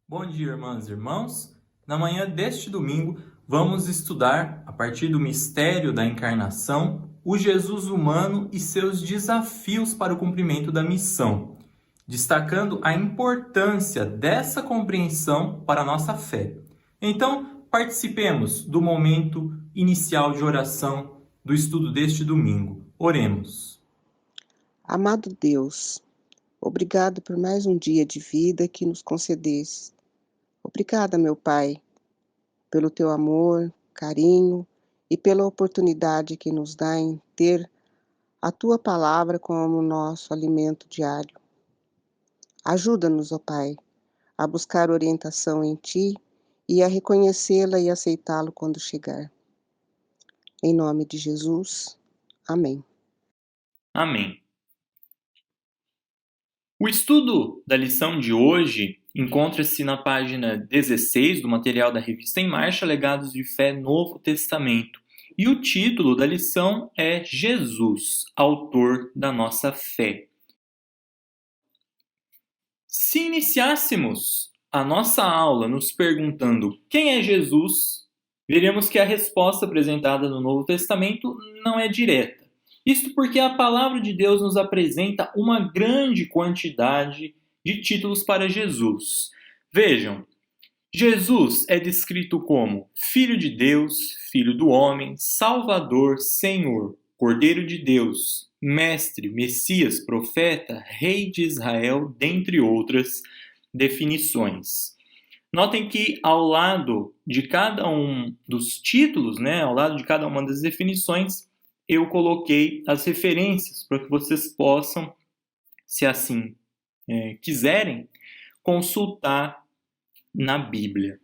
Bom dia, irmãs e irmãos. Na manhã deste domingo, vamos estudar, a partir do mistério da encarnação, o Jesus humano e seus desafios para o cumprimento da missão, destacando a importância dessa compreensão para a nossa fé. Então, participemos do momento inicial de oração do estudo deste domingo. Oremos. Amado Deus, obrigado por mais um dia de vida que nos concedeste. Obrigada, meu Pai, pelo teu amor, carinho e pela oportunidade que nos dá em ter a tua palavra como nosso alimento diário. Ajuda-nos, ó Pai, a buscar orientação em ti e a reconhecê-la e aceitá-lo quando chegar. Em nome de Jesus, amém. Amém. O estudo da lição de hoje encontra-se na página 16 do material da Revista em Marcha, Legados de Fé Novo Testamento. E o título da lição é Jesus, autor da nossa fé. Se iniciássemos a nossa aula nos perguntando quem é Jesus, veremos que a resposta apresentada no Novo Testamento não é direta. Isto porque a palavra de Deus nos apresenta uma grande quantidade de títulos para Jesus. Vejam, Jesus é descrito como Filho de Deus, Filho do Homem, Salvador, Senhor, Cordeiro de Deus, Mestre, Messias, Profeta, Rei de Israel, dentre outras definições. Notem que ao lado de cada um dos títulos, ao lado de cada uma das definições, eu coloquei as referências para que vocês possam, se assim quiserem, consultar na Bíblia.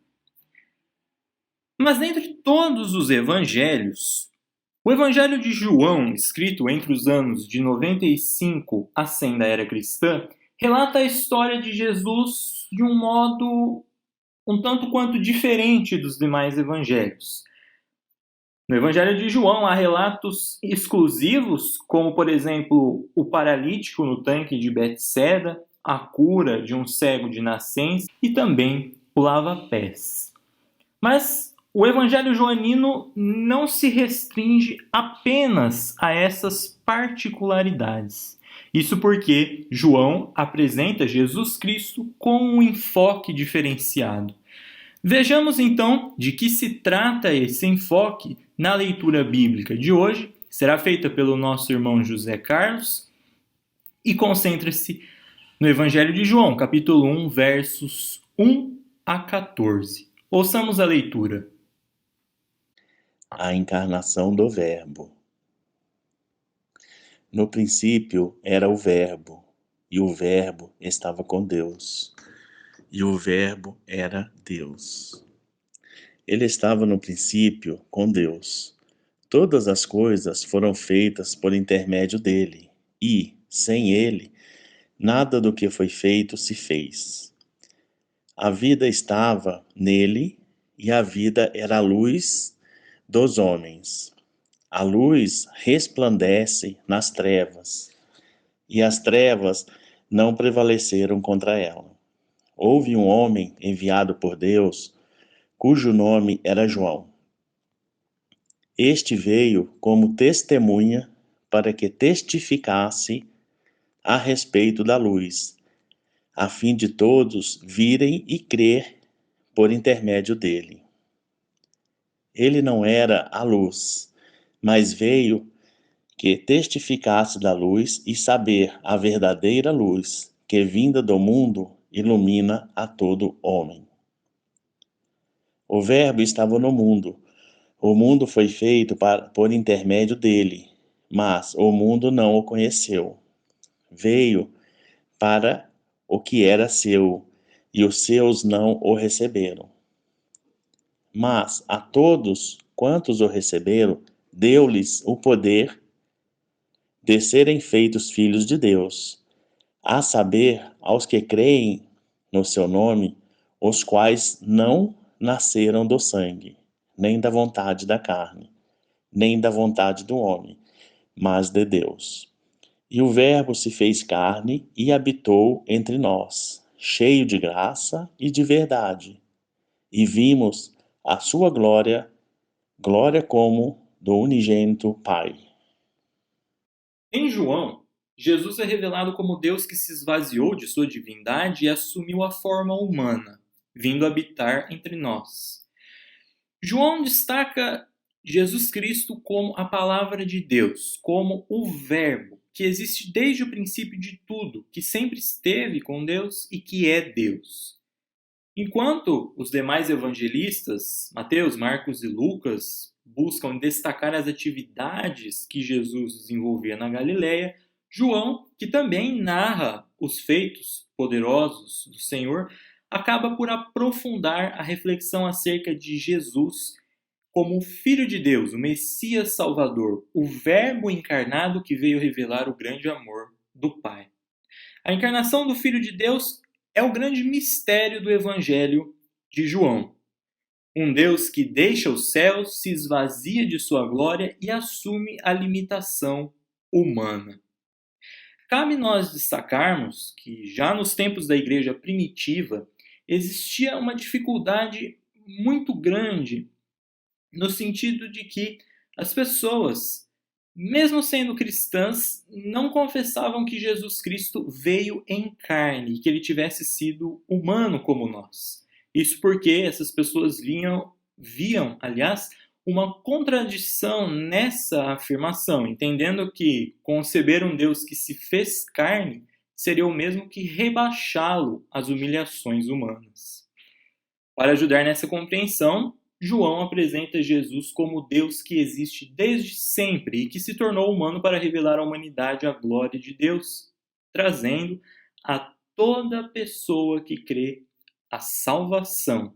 Mas dentre todos os evangelhos, o Evangelho de João, escrito entre os anos de 95 a 100 da era cristã, relata a história de Jesus de um modo um tanto quanto diferente dos demais evangelhos. No Evangelho de João há relatos exclusivos, como, por exemplo, o paralítico no tanque de Betseda, a cura de um cego de nascença e também o lava-pés. Mas o Evangelho joanino não se restringe apenas a essas particularidades. Isso porque João apresenta Jesus Cristo com um enfoque diferenciado. Vejamos então de que se trata esse enfoque na leitura bíblica de hoje. Será feita pelo nosso irmão José Carlos e concentra-se no Evangelho de João, capítulo 1, versos 1 a 14. Ouçamos a leitura. A encarnação do Verbo. No princípio era o Verbo, e o Verbo estava com Deus, e o Verbo era Deus. Ele estava no princípio com Deus. Todas as coisas foram feitas por intermédio dele, e, sem ele, nada do que foi feito se fez. A vida estava nele, e a vida era a luz dos homens. A luz resplandece nas trevas, e as trevas não prevaleceram contra ela. Houve um homem enviado por Deus, cujo nome era João. Este veio como testemunha para que testificasse a respeito da luz, a fim de todos virem e crer por intermédio dele. Ele não era a luz, mas veio que testificasse da luz e saber a verdadeira luz, que vinda do mundo ilumina a todo homem. O Verbo estava no mundo. O mundo foi feito por intermédio dele, mas o mundo não o conheceu. Veio para o que era seu, e os seus não o receberam. Mas a todos quantos o receberam, deu-lhes o poder de serem feitos filhos de Deus, a saber, aos que creem no seu nome, os quais não nasceram do sangue, nem da vontade da carne, nem da vontade do homem, mas de Deus. E o Verbo se fez carne e habitou entre nós. cheio de graça e de verdade, e vimos a sua glória, glória como do unigênito Pai. Em João, Jesus é revelado como Deus que se esvaziou de sua divindade e assumiu a forma humana, vindo habitar entre nós. João destaca Jesus Cristo como a palavra de Deus, como o Verbo, que existe desde o princípio de tudo, que sempre esteve com Deus e que é Deus. Enquanto os demais evangelistas, Mateus, Marcos e Lucas, buscam destacar as atividades que Jesus desenvolvia na Galileia, João, que também narra os feitos poderosos do Senhor, acaba por aprofundar a reflexão acerca de Jesus como o Filho de Deus, o Messias Salvador, o Verbo encarnado que veio revelar o grande amor do Pai. A encarnação do Filho de Deus é o grande mistério do Evangelho de João. Um Deus que deixa os céus, se esvazia de sua glória e assume a limitação humana. Cabe nós destacarmos que já nos tempos da igreja primitiva existia uma dificuldade muito grande no sentido de que as pessoas, mesmo sendo cristãs, não confessavam que Jesus Cristo veio em carne, que ele tivesse sido humano como nós. Isso porque essas pessoas viam, aliás, uma contradição nessa afirmação, entendendo que conceber um Deus que se fez carne seria o mesmo que rebaixá-lo às humilhações humanas. Para ajudar nessa compreensão, João apresenta Jesus como Deus que existe desde sempre e que se tornou humano para revelar à humanidade a glória de Deus, trazendo a toda pessoa que crê a salvação.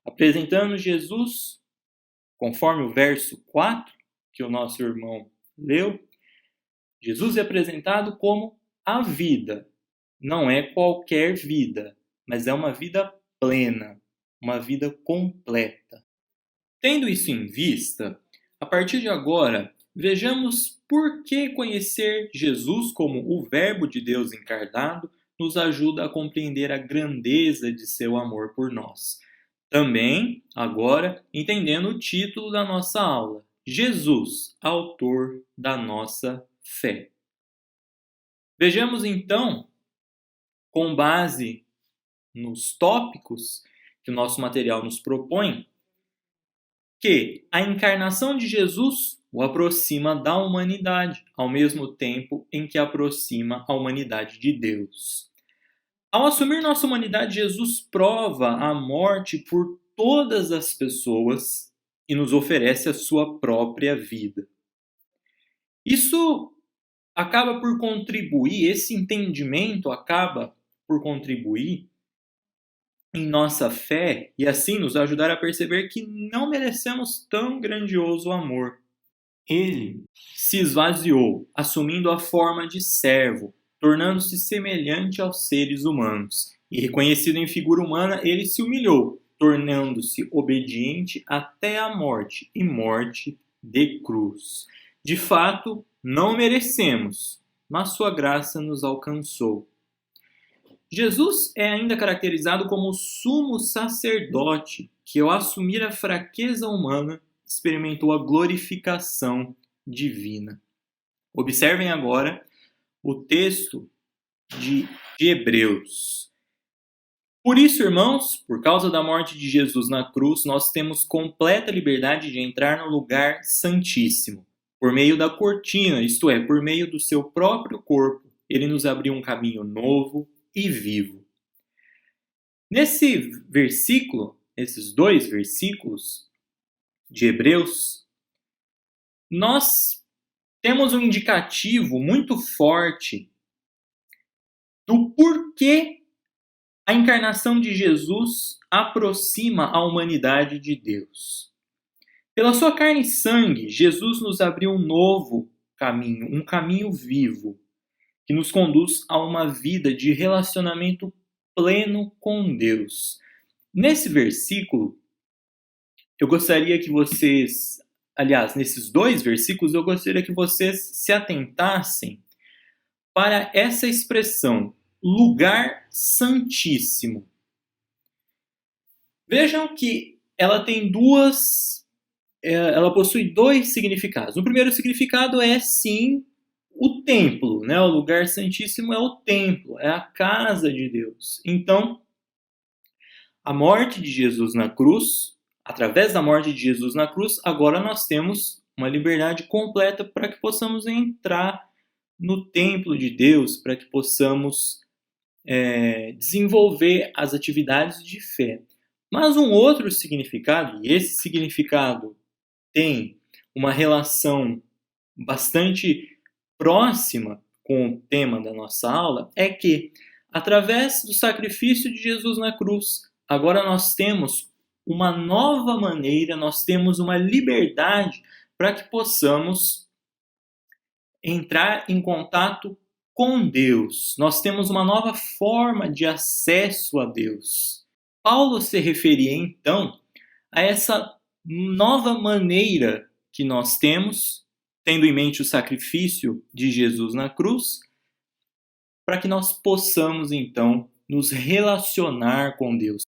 Apresentando Jesus, conforme o verso 4 que o nosso irmão leu, Jesus é apresentado como a vida. Não é qualquer vida, mas é uma vida plena, uma vida completa. Tendo isso em vista, a partir de agora, vejamos por que conhecer Jesus como o Verbo de Deus encarnado nos ajuda a compreender a grandeza de seu amor por nós. Também, agora, entendendo o título da nossa aula, Jesus, autor da nossa fé. Vejamos então, com base nos tópicos que o nosso material nos propõe, que a encarnação de Jesus o aproxima da humanidade, ao mesmo tempo em que aproxima a humanidade de Deus. Ao assumir nossa humanidade, Jesus prova a morte por todas as pessoas e nos oferece a sua própria vida. Isso acaba por contribuir, esse entendimento acaba por contribuir em nossa fé e assim nos ajudar a perceber que não merecemos tão grandioso amor. Ele se esvaziou, assumindo a forma de servo, tornando-se semelhante aos seres humanos. E reconhecido em figura humana, ele se humilhou, tornando-se obediente até a morte, e morte de cruz. De fato, não merecemos, mas sua graça nos alcançou. Jesus é ainda caracterizado como o sumo sacerdote, que ao assumir a fraqueza humana, experimentou a glorificação divina. Observem agora o texto de Hebreus. Por isso, irmãos, por causa da morte de Jesus na cruz, nós temos completa liberdade de entrar no lugar santíssimo. Por meio da cortina, isto é, por meio do seu próprio corpo, ele nos abriu um caminho novo e vivo. Nesse versículo, esses dois versículos de Hebreus, nós temos um indicativo muito forte do porquê a encarnação de Jesus aproxima a humanidade de Deus. Pela sua carne e sangue, Jesus nos abriu um novo caminho, um caminho vivo, que nos conduz a uma vida de relacionamento pleno com Deus. Nesse versículo, eu gostaria que vocês, aliás, nesses dois versículos, eu gostaria que vocês se atentassem para essa expressão, lugar santíssimo. Vejam que ela possui dois significados. O primeiro significado é, sim, o templo, né? O lugar santíssimo é o templo, é a casa de Deus. Então, a morte de Jesus na cruz, através da morte de Jesus na cruz, agora nós temos uma liberdade completa para que possamos entrar no templo de Deus, para que possamos desenvolver as atividades de fé. Mas um outro significado, e esse significado tem uma relação bastante próxima com o tema da nossa aula, é que, através do sacrifício de Jesus na cruz, agora nós temos uma nova maneira, nós temos uma liberdade para que possamos entrar em contato com Deus. Nós temos uma nova forma de acesso a Deus. Paulo se referia, então, a essa nova maneira que nós temos, tendo em mente o sacrifício de Jesus na cruz, para que nós possamos, então, nos relacionar com Deus.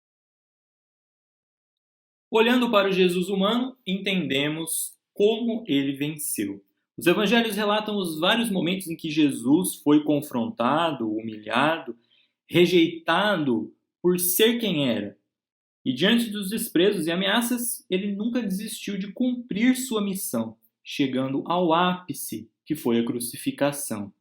Olhando para o Jesus humano, entendemos como ele venceu. Os evangelhos relatam os vários momentos em que Jesus foi confrontado, humilhado, rejeitado por ser quem era. E diante dos desprezos e ameaças, ele nunca desistiu de cumprir sua missão, chegando ao ápice, que foi a crucificação.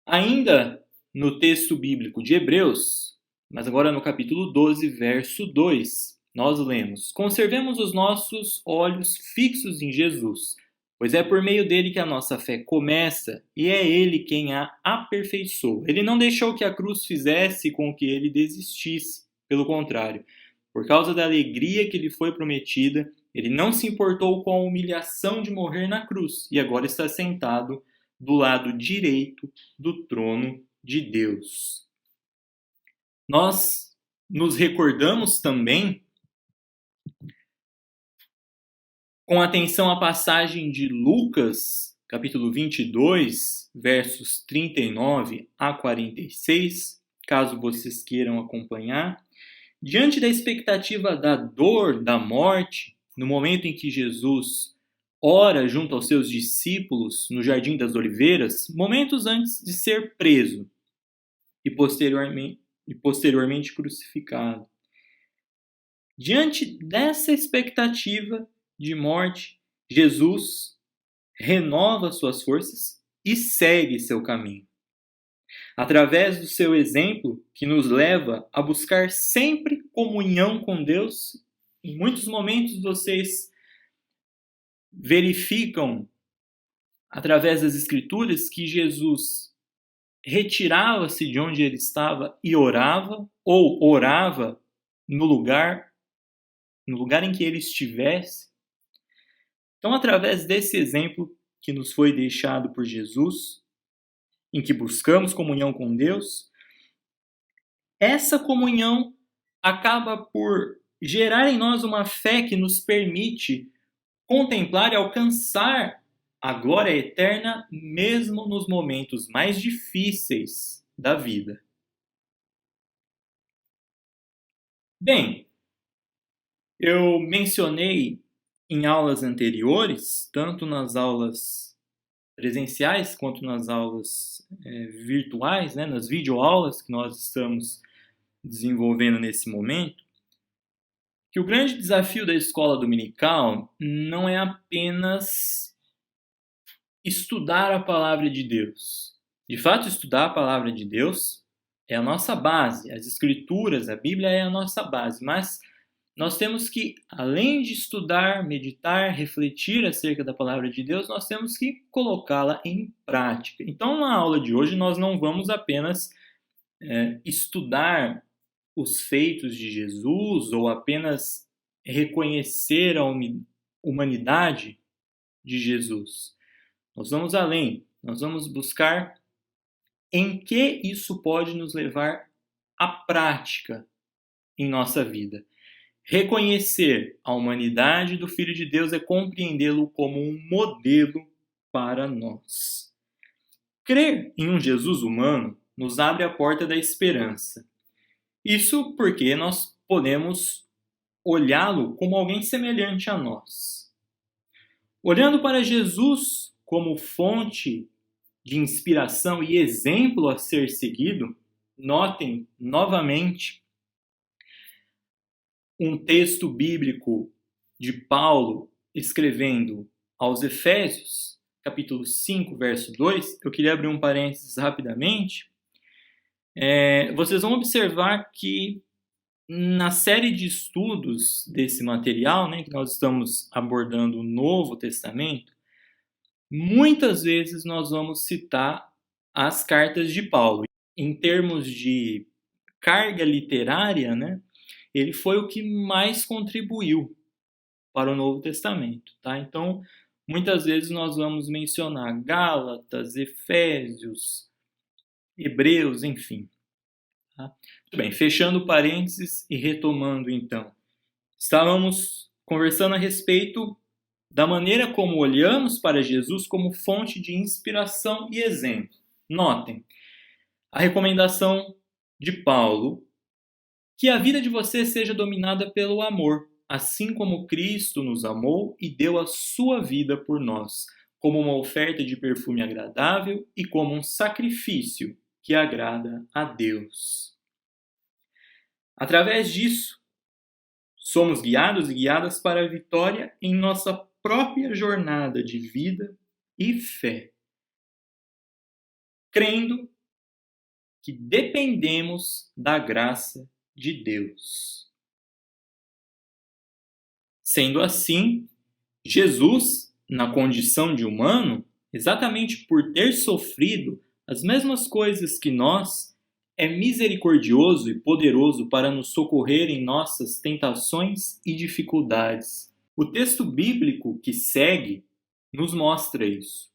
Ainda no texto bíblico de Hebreus, mas agora no capítulo 12, verso 2, nós lemos: Conservemos os nossos olhos fixos em Jesus, pois é por meio dele que a nossa fé começa e é ele quem a aperfeiçoa. Ele não deixou que a cruz fizesse com que ele desistisse. Pelo contrário, por causa da alegria que lhe foi prometida, ele não se importou com a humilhação de morrer na cruz e agora está sentado do lado direito do trono de Deus. Nós nos recordamos também, com atenção à passagem de Lucas, capítulo 22, versos 39 a 46, caso vocês queiram acompanhar. Diante da expectativa da dor, da morte, no momento em que Jesus ora junto aos seus discípulos no Jardim das Oliveiras, momentos antes de ser preso e posteriormente crucificado. Diante dessa expectativa de morte, Jesus renova suas forças e segue seu caminho. Através do seu exemplo, que nos leva a buscar sempre comunhão com Deus, em muitos momentos vocês verificam, através das Escrituras, que Jesus retirava-se de onde ele estava e orava, ou orava no lugar em que ele estivesse. Então, através desse exemplo que nos foi deixado por Jesus, em que buscamos comunhão com Deus, essa comunhão acaba por gerar em nós uma fé que nos permite contemplar e alcançar a glória eterna mesmo nos momentos mais difíceis da vida. Bem, eu mencionei em aulas anteriores, tanto nas aulas presenciais quanto nas aulas virtuais, né, nas videoaulas que nós estamos desenvolvendo nesse momento, que o grande desafio da escola dominical não é apenas estudar a palavra de Deus. De fato, estudar a palavra de Deus é a nossa base, as Escrituras, a Bíblia é a nossa base, mas nós temos que, além de estudar, meditar, refletir acerca da palavra de Deus, nós temos que colocá-la em prática. Então, na aula de hoje, nós não vamos apenas estudar os feitos de Jesus ou apenas reconhecer a humanidade de Jesus. Nós vamos além, nós vamos buscar em que isso pode nos levar à prática em nossa vida. Reconhecer a humanidade do Filho de Deus é compreendê-lo como um modelo para nós. Crer em um Jesus humano nos abre a porta da esperança. Isso porque nós podemos olhá-lo como alguém semelhante a nós. Olhando para Jesus como fonte de inspiração e exemplo a ser seguido, notem novamente um texto bíblico de Paulo escrevendo aos Efésios, capítulo 5, verso 2. Eu queria abrir um parênteses rapidamente. Vocês vão observar que na série de estudos desse material, que nós estamos abordando o Novo Testamento, muitas vezes nós vamos citar as cartas de Paulo. Em termos de carga literária, ele foi o que mais contribuiu para o Novo Testamento. Tá? Então, muitas vezes nós vamos mencionar Gálatas, Efésios, Hebreus, enfim. Tá? Muito bem, fechando parênteses e retomando então. Estávamos conversando a respeito da maneira como olhamos para Jesus como fonte de inspiração e exemplo. Notem, a recomendação de Paulo, que a vida de vocês seja dominada pelo amor, assim como Cristo nos amou e deu a sua vida por nós, como uma oferta de perfume agradável e como um sacrifício que agrada a Deus. Através disso, somos guiados e guiadas para a vitória em nossa própria jornada de vida e fé, crendo que dependemos da graça de Deus. Sendo assim, Jesus, na condição de humano, exatamente por ter sofrido as mesmas coisas que nós, é misericordioso e poderoso para nos socorrer em nossas tentações e dificuldades. O texto bíblico que segue nos mostra isso.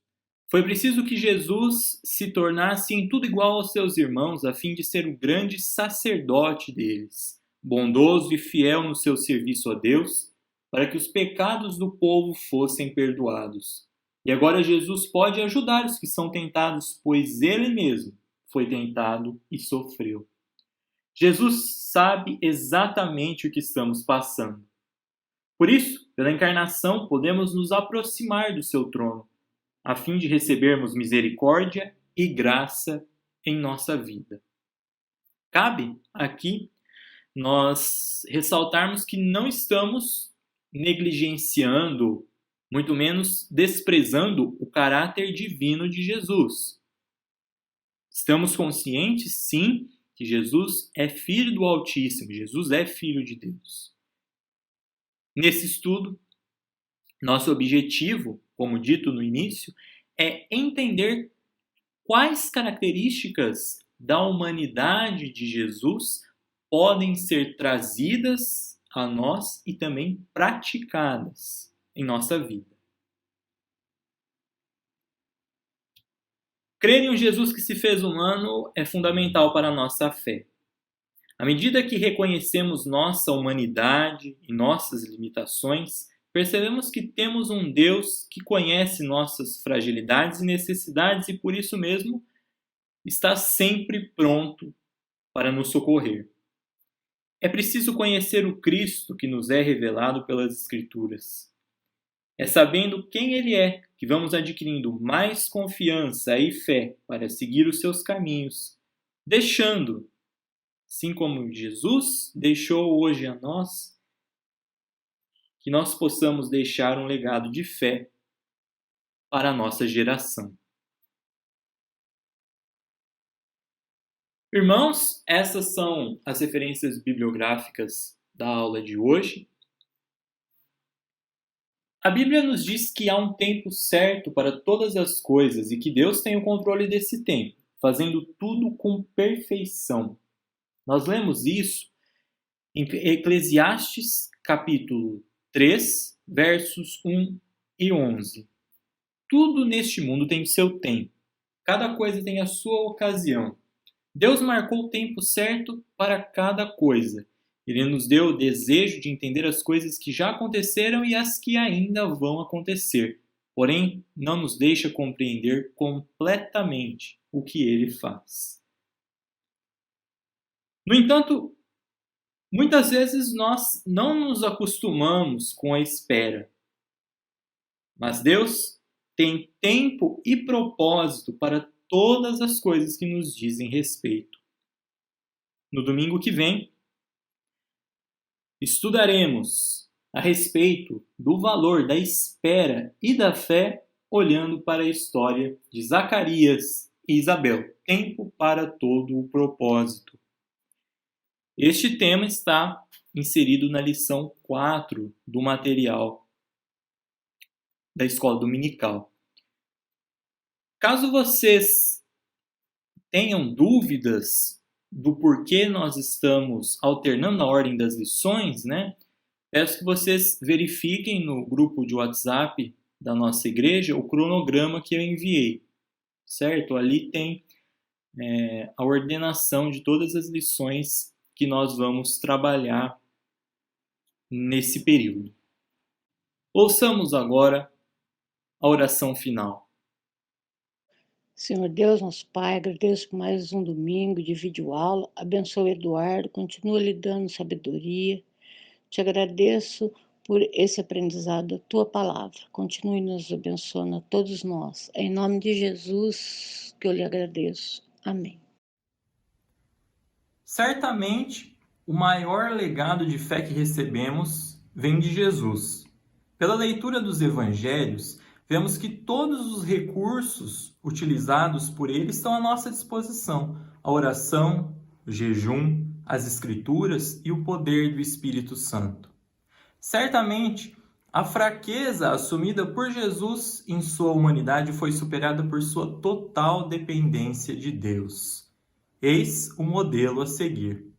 Foi preciso que Jesus se tornasse em tudo igual aos seus irmãos, a fim de ser o grande sacerdote deles, bondoso e fiel no seu serviço a Deus, para que os pecados do povo fossem perdoados. E agora Jesus pode ajudar os que são tentados, pois ele mesmo foi tentado e sofreu. Jesus sabe exatamente o que estamos passando. Por isso, pela encarnação, podemos nos aproximar do seu trono, a fim de recebermos misericórdia e graça em nossa vida. Cabe aqui nós ressaltarmos que não estamos negligenciando, muito menos desprezando o caráter divino de Jesus. Estamos conscientes, sim, que Jesus é filho do Altíssimo, Jesus é filho de Deus. Nesse estudo, nosso objetivo, como dito no início, é entender quais características da humanidade de Jesus podem ser trazidas a nós e também praticadas em nossa vida. Crer em um Jesus que se fez humano é fundamental para a nossa fé. À medida que reconhecemos nossa humanidade e nossas limitações, percebemos que temos um Deus que conhece nossas fragilidades e necessidades e, por isso mesmo, está sempre pronto para nos socorrer. É preciso conhecer o Cristo que nos é revelado pelas Escrituras. É sabendo quem Ele é que vamos adquirindo mais confiança e fé para seguir os seus caminhos, deixando, assim como Jesus deixou hoje a nós, que nós possamos deixar um legado de fé para a nossa geração. Irmãos, essas são as referências bibliográficas da aula de hoje. A Bíblia nos diz que há um tempo certo para todas as coisas e que Deus tem o controle desse tempo, fazendo tudo com perfeição. Nós lemos isso em Eclesiastes, capítulo 3, versos 1 e 11. Tudo neste mundo tem seu tempo. Cada coisa tem a sua ocasião. Deus marcou o tempo certo para cada coisa. Ele nos deu o desejo de entender as coisas que já aconteceram e as que ainda vão acontecer. Porém, não nos deixa compreender completamente o que Ele faz. No entanto, muitas vezes nós não nos acostumamos com a espera, mas Deus tem tempo e propósito para todas as coisas que nos dizem respeito. No domingo que vem, estudaremos a respeito do valor da espera e da fé, olhando para a história de Zacarias e Isabel. Tempo para todo o propósito. Este tema está inserido na lição 4 do material da escola dominical. Caso vocês tenham dúvidas do porquê nós estamos alternando a ordem das lições, peço que vocês verifiquem no grupo de WhatsApp da nossa igreja o cronograma que eu enviei, certo? Ali tem a ordenação de todas as lições que nós vamos trabalhar nesse período. Ouçamos agora a oração final. Senhor Deus, nosso Pai, agradeço por mais um domingo de videoaula. Abençoa o Eduardo, continua lhe dando sabedoria. Te agradeço por esse aprendizado da Tua palavra. Continue nos abençoando a todos nós. É em nome de Jesus que eu lhe agradeço. Amém. Certamente, o maior legado de fé que recebemos vem de Jesus. Pela leitura dos evangelhos, vemos que todos os recursos utilizados por ele estão à nossa disposição: a oração, o jejum, as escrituras e o poder do Espírito Santo. Certamente, a fraqueza assumida por Jesus em sua humanidade foi superada por sua total dependência de Deus. Eis o modelo a seguir.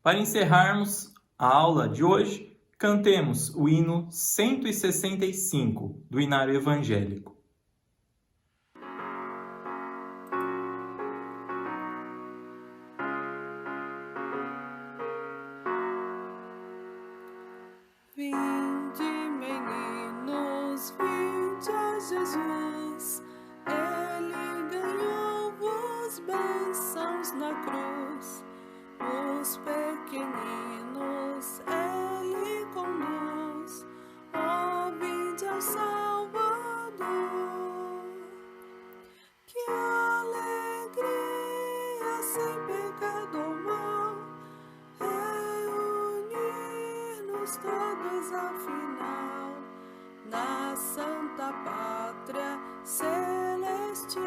Para encerrarmos a aula de hoje, cantemos o hino 165 do Inário Evangélico. Vinde, meninos, vinde a Jesus. Ele ganhou-vos bênçãos na cruz. Os pequeninos ele conduz. Ó, vinde ao Salvador. Que alegria sem pecado ou mal, reunir-nos todos afinal na Santa Pátria Celestial,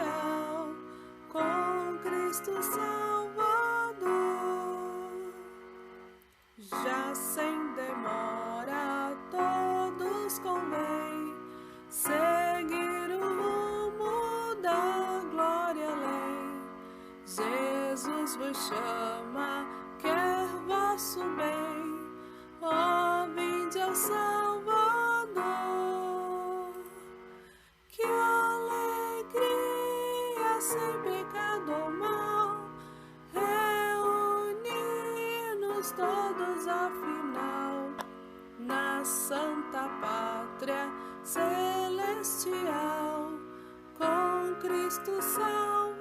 com Cristo Salvador. Já sem demora todos convém seguir o rumo da glória além. Jesus vos chama, quer vosso bem. Ó, vinde ao Salvador. Que alegria sem pecado ou mal, reunir-nos todos afinal na Santa Pátria Celestial, com Cristo Salvador.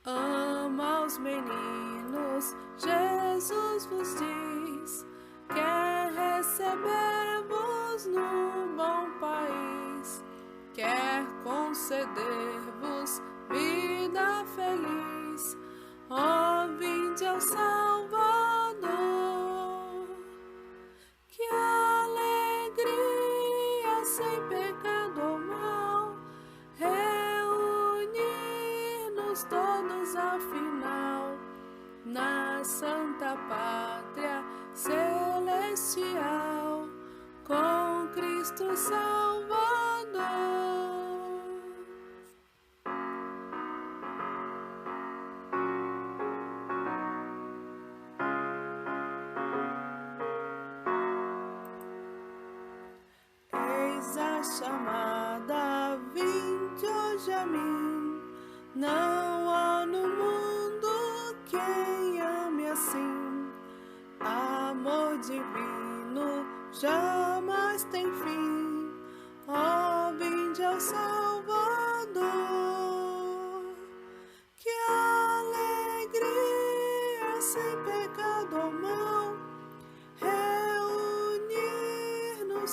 Ama os meninos, Jesus vos diz, quer receber-vos no bom país, quer conceder-vos vida feliz. Ó, vinde ao Salvador. Que alegria sem pecado ou mal, reunir-nos todos afinal na Santa Pátria Celestial, com Cristo Salvador. Eis a chamada, vinde hoje a mim. Não há no mundo quem ame assim. Amor divino jamais tem fim. Ó, vinde ao Salvador. Que alegria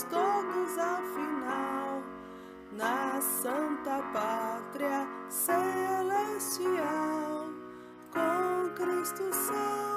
juntos todos afinal, na Santa Pátria Celestial, com Cristo Salvador.